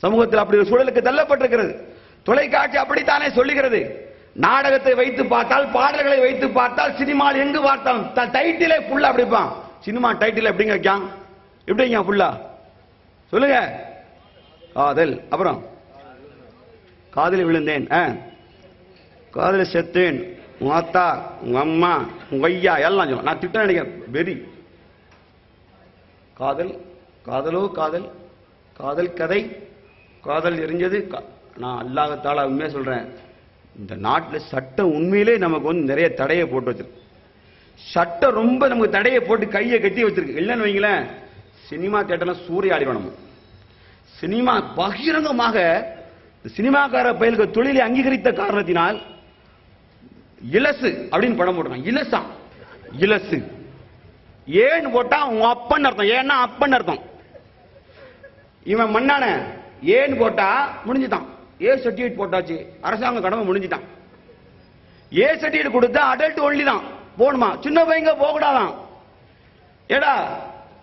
சமூகத்தில் அப்படி ஒரு சூழலுக்கு தள்ளப்பட்டிருக்கிறது. தொலைக்காட்சி அப்படித்தானே சொல்லுகிறது. நாடகத்தை வைத்து பார்த்தால், பாடல்களை வைத்து பார்த்தால், சினிமாவில் எங்கு பார்த்தாலும் டைட்டிலே ஃபுல்லா அப்படிப்பான். சினிமா டைட்டில் எப்படிங்க வைக்கான்? எப்படிங்க ஃபுல்லா சொல்லுங்க. காதல், அப்புறம் காதலில் விழுந்தேன், காதலில் செத்தேன், உங்க அத்தா, உங்க அம்மா, உங்க ஐயா எல்லாம் சொல்லுவோம். நான் திட்டம் நினைக்கிறேன் வெறி. காதல், காதலோ காதல், காதல் கதை, காதல் எரிஞ்சது. நான் அல்லாஹ்தாலா உண்மையா சொல்றேன், இந்த நாட்டில் சட்டம் உண்மையிலே நமக்கு வந்து நிறைய தடையை போட்டு வச்சிருக்கு. சட்டம் ரொம்ப நமக்கு தடையை போட்டு கையை கட்டி வச்சிருக்கு. இல்லைன்னு வைங்களேன், சினிமா தியேட்டர்ல சூறையாடி வேணும். சினிமா பகிரங்கமாக சினிமாக்கார பயலுக்கு தொழிலை அங்கீகரித்த காரணத்தினால் இலசு அப்படின்னு படம் போட்டுருக்கான். இலசா, இலசு ஏன்னு போட்டா உன் அப்பன் அர்த்தம். ஏன்னா அப்பன் அர்த்தம். இவன் மண்ணான ஏன்னு போட்டா முடிஞ்சுட்டான். ஏ சர்டிபிகேட் போட்டாச்சு, அரசாங்க கடமை முடிஞ்சுட்டான். ஏ சர்டிபிகேட் கொடுத்தா அடல்ட் ஒன்லி தான் போகணுமா, சின்ன பையங்க போக கூடாதான். ஏடா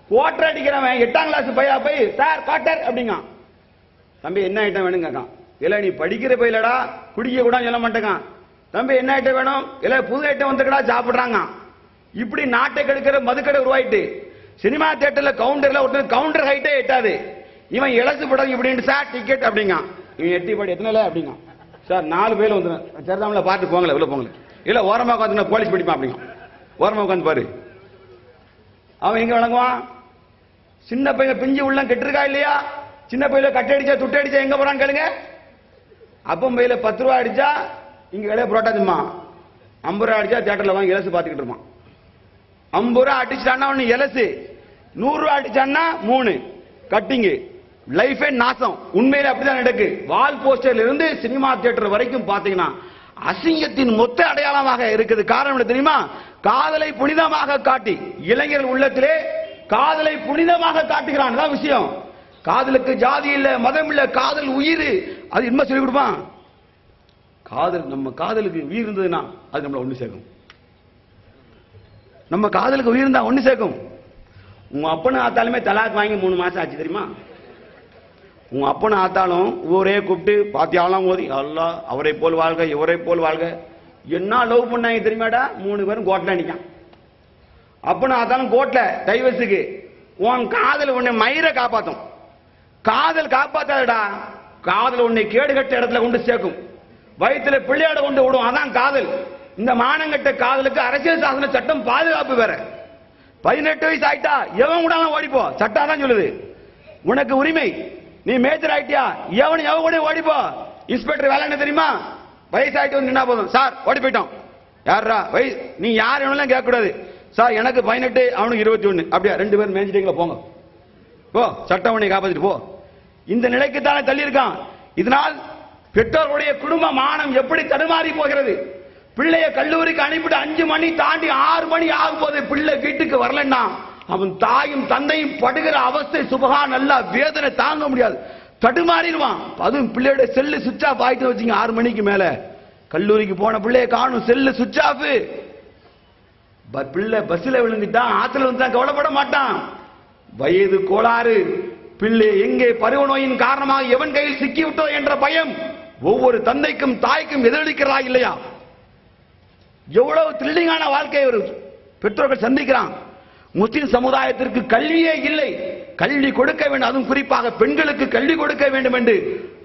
குவார்டர் அடிக்கிறவன் 8ஆம் கிளாஸ் பையா போய் சார் குவார்டர் அப்படிங்க. தம்பி என்ன ஐட்டம் வேணும் கேட்கான். இல்ல நீ படிக்கிற பையலடா, குடிக்க கூட சொல்ல மாட்டேங்கான். தம்பி என்ன ஐட்டம் வேணும், இல்ல புது ஐட்டம் வந்துக்கடா சாப்பிடுறாங்க. இப்படி நாட்டை கெடுக்கிற மதுக்கடை உருவாயிட்டு. சினிமா தியேட்டர்ல கவுண்டர்ல ஒருத்தர் கவுண்டர் ஹைட்டே எட்டாது. இவன் இலசு படம் இப்படின்னு சார் டிக்கெட் அப்படிங்க. இவன் எட்டி பாடி எத்தனை அப்படிங்க. சார் 4 பேர் வந்து சரிதாமல பார்த்து போங்களேன், உள்ள போங்களேன். இல்ல ஓரமா உட்காந்து போலீஸ் பிடிப்பான் அப்படிங்க. ஓரமா உட்காந்து பாரு. அவன் எங்க வழங்குவான்? சின்ன பையன் பிஞ்சு உள்ள கெட்டிருக்கா இல்லையா? சின்ன பையில கட்டடிச்சா துட்டு அடிச்சா எங்க போறான்னு கேளுங்க. அப்பம் பையில 10 ரூபா அடிச்சா இங்க விலைய புரோட்டா திம்மா. 50 ரூபா அடிச்சா தியேட்டர்ல வாங்கி இலசு பார்த்துக்கிட்டு இருப்பான். 50 ரூபா அடிச்சான்னா ஒண்ணு இலசு, 100 ரூபா அடிச்சான்னா 3 கட்டிங்கு. லைஃபே நாசம். உண்மையில அப்படிதான் நடக்கு. வால் போஸ்டர்ல இருந்து சினிமா தியேட்டர் வரைக்கும் பாத்தீங்கன்னா அசிங்கத்தின் மொத்த அடையாளமாக இருக்குது. காரணம் என்ன தெரியுமா? காதலை புனிதமாக காட்டி இளைஞர்கள் உள்ளத்திலே காதலை புனிதமாக காட்டுகிறான். தான் விஷயம். காதலுக்கு ஜாதி இல்ல, மதம் இல்ல, காதல் உயிர். அது என்ன சொல்லி கொடுப்பான்? காதல், நம்ம காதலுக்கு உயிர் இருந்ததுன்னா அது நம்மள ஒண்ணு சேர்க்கும். நம்ம காதலுக்கு உயிர் இருந்தா ஒண்ணு சேர்க்கும். உங்க அப்பனும் ஆத்தாலுமே தலாக் வாங்கி 3 மாசம் ஆச்சு தெரியுமா? உங்க அப்பனும் ஆத்தாலும் ஊரே கூப்பிட்டு பாத்தியாலாம் ஓதி அல்லாஹ் அவரை போல் வாழ்க இவரை போல் வாழ்க என்ன லவ் பண்ணாங்க தெரியுமாடா? 3 பேரும் கோட்ல நிக்கான். அப்பனும் ஆத்தாலும் கோட்ல டைவர்ஸுக்கு. உன் காதல் உன்னை மயிரை காப்பாத்தும். காதல் காப்பாத்தாதடா. காதல் உன்னை கேடுகட்ட இடத்துல கொண்டு சேர்க்கும். வயிற்றுல பிள்ளையாட கொண்டு விடும். அதான் காதல். இந்த மானங்கட்ட காதலுக்கு அரசியல் சாசன சட்டம் பாதுகாப்பு வேற. 18 வயசு ஆயிட்டா எவன் கூட ஓடிப்போ, சட்டம் தான் சொல்லுது. உனக்கு உரிமை. நீ மேஜர் ஆயிட்டியா எவன் கூட ஓடிப்போ. இன்ஸ்பெக்டர் வேலை என்ன தெரியுமா? வயசாயிட்டு வந்து நின்னா போதும், சார் ஓடி போயிட்டோம். யாரா வயசு? நீ யார் வேணாலும் கேட்க கூடாது. சார் எனக்கு 18 அவனுக்கு 21. அப்படியா 2 பேரும் மேஞ்சிட்டீங்களா போங்க போ, சட்டம் உன்னை காப்பாத்திட்டு போ. இந்த நிலைக்கு தானே தள்ளி இருக்கான். இதனால் பெற்றோருடைய குடும்ப மானம் எப்படி தடுமாறி போகிறது. பிள்ளைய கல்லூரிக்கு அனுப்பிட்டு 5 மணி தாண்டி 6 மணி ஆகும் போது பிள்ளை வீட்டுக்கு வரலன்னா அவன் தாயும் தந்தையும் படுகிற அவஸ்தை சுபகான் அல்ல, வேதனை தாங்க முடியாது, தடுமாறிடுவான். அதுவும் பிள்ளையோட செல்லு சுவிட்ச் ஆஃப் ஆயிட்டு வச்சுங்க. 6 மணிக்கு மேல கல்லூரிக்கு போன பிள்ளைய காணும், செல்லு சுவிட்ச் ஆஃப். பிள்ளை பஸ்ல விழுந்துட்டான், ஆத்துல வந்து கவலைப்பட மாட்டான். வயது கோளாறு, பிள்ளை எங்கே பருவ நோயின் காரணமாக எவன் கையில் சிக்கிவிட்டோ என்ற பயம் ஒவ்வொரு தந்தைக்கும் தாய்க்கும் எதிரொலிக்கிறதா இல்லையா? எவ்வளவு த்ரில்லிங்கான வாழ்க்கையை ஒரு பெற்றோர்கள் சந்திக்கிறான். முஸ்லிம் சமுதாயத்திற்கு கல்வியே இல்லை, கல்வி கொடுக்க வேண்டும், அதுவும் குறிப்பாக பெண்களுக்கு கல்வி கொடுக்க வேண்டும் என்று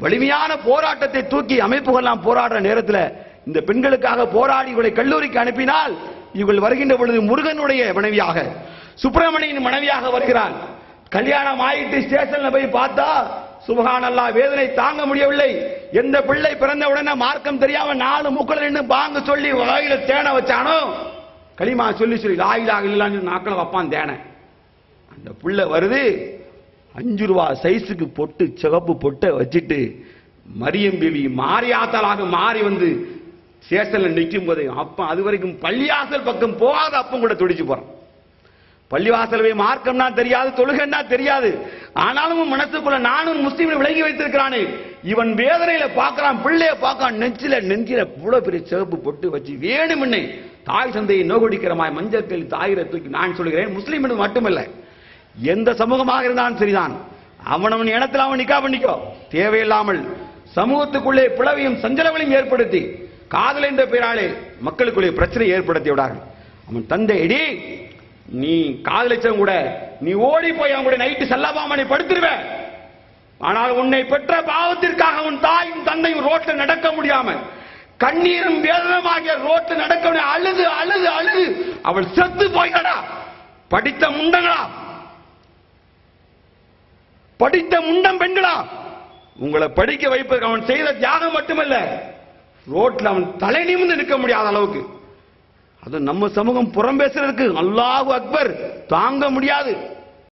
வலிமையான போராட்டத்தை தூக்கி அமைப்புகள்லாம் போராடுற நேரத்தில் இந்த பெண்களுக்காக போராடி இவளை கல்லூரிக்கு அனுப்பினால் இவள் வருகின்ற பொழுது முருகனுடைய மனைவியாக, சுப்பிரமணியன் மனைவியாக வருகிறாள். கல்யாணம் ஆயிட்டு ஸ்டேஷன்ல போய் பார்த்தா சுபஹானல்லாஹ் வேதனை தாங்க முடியவில்லை. எந்த பிள்ளை பிறந்த உடனே மார்க்கம் தெரியாம 4 மூக்கல நின்று பாங்க சொல்லி வாயில தேனை வச்சானோ, களிமா சொல்லி சொல்லி லா இலாஹ இல்லல்லாஹ்னு நாக்கல வைப்பான் தேனை. அந்த பிள்ளை வருது 5 ரூபா சைஸுக்கு பொட்டு, சிவப்பு பொட்டை வச்சுட்டு மரியம் பிவி மாரியாத்தலாக மாறி வந்து ஸ்டேஷன்ல நிற்கும் போது அப்ப அது வரைக்கும் பள்ளிவாசல் பக்கம் போகாத அப்பம் கூட துடிச்சு போறான். பள்ளிவாசல் மார்க்கம்னா தெரியாது, தொழுகன்னா தெரியாது, ஆனாலும் மனசுக்குள்ள நானும் முஸ்லீம் விலகி வைத்திருக்கிறானே, இவன் வேதனையில பார்க்கிறான், பிள்ளைய பார்க்கான், நெஞ்சில இவ்வளவு பெரிய சிவப்பு பொட்டு வச்சு வேணும்னு தாய் சந்தையை நோகடிக்கிறமாய் மஞ்சள் தாயிரை தூக்கி. நான் சொல்கிறேன் முஸ்லீம் மட்டுமல்ல, எந்த சமூகமாக இருந்தாலும் சரிதான், அவனவன் இடத்துல அவன் நிக்கா பண்ணிக்கோ. தேவையில்லாமல் சமூகத்துக்குள்ளே பிளவையும் சஞ்சலங்களையும் ஏற்படுத்தி காதல் என்ற பெயராலே மக்களுக்குள்ளே பிரச்சனை ஏற்படுத்தி விடார்கள். அவன் தந்தை எடி நீ காதலிச்சவன் கூட நீ ஓடி போய் அவன் கூட நைட்டு செல்லவாமனை படுத்துருவ. ஆனால் உன்னை பெற்ற பாவத்திற்காக உன் தாயும் தந்தையும் ரோட்ல நடக்க முடியாம கண்ணீரும் வேதனமாகிய ரோட்ல நடக்க அழுது அழுது அழுது அவள் செத்து போய்கடா. படித்த முண்டங்களா, படித்த முண்டம் பெண்களா, உங்களை படிக்க வைப்பதற்கு அவன் செய்த தியாகம் மட்டுமல்ல, ரோட்ல அவன் தலை நிமிர்ந்து நிற்க முடியாத அளவுக்கு. அது நம்ம சமூகம் புறம் பேசுறதுக்கு அல்லாஹு அக்பர் தாங்க முடியாது.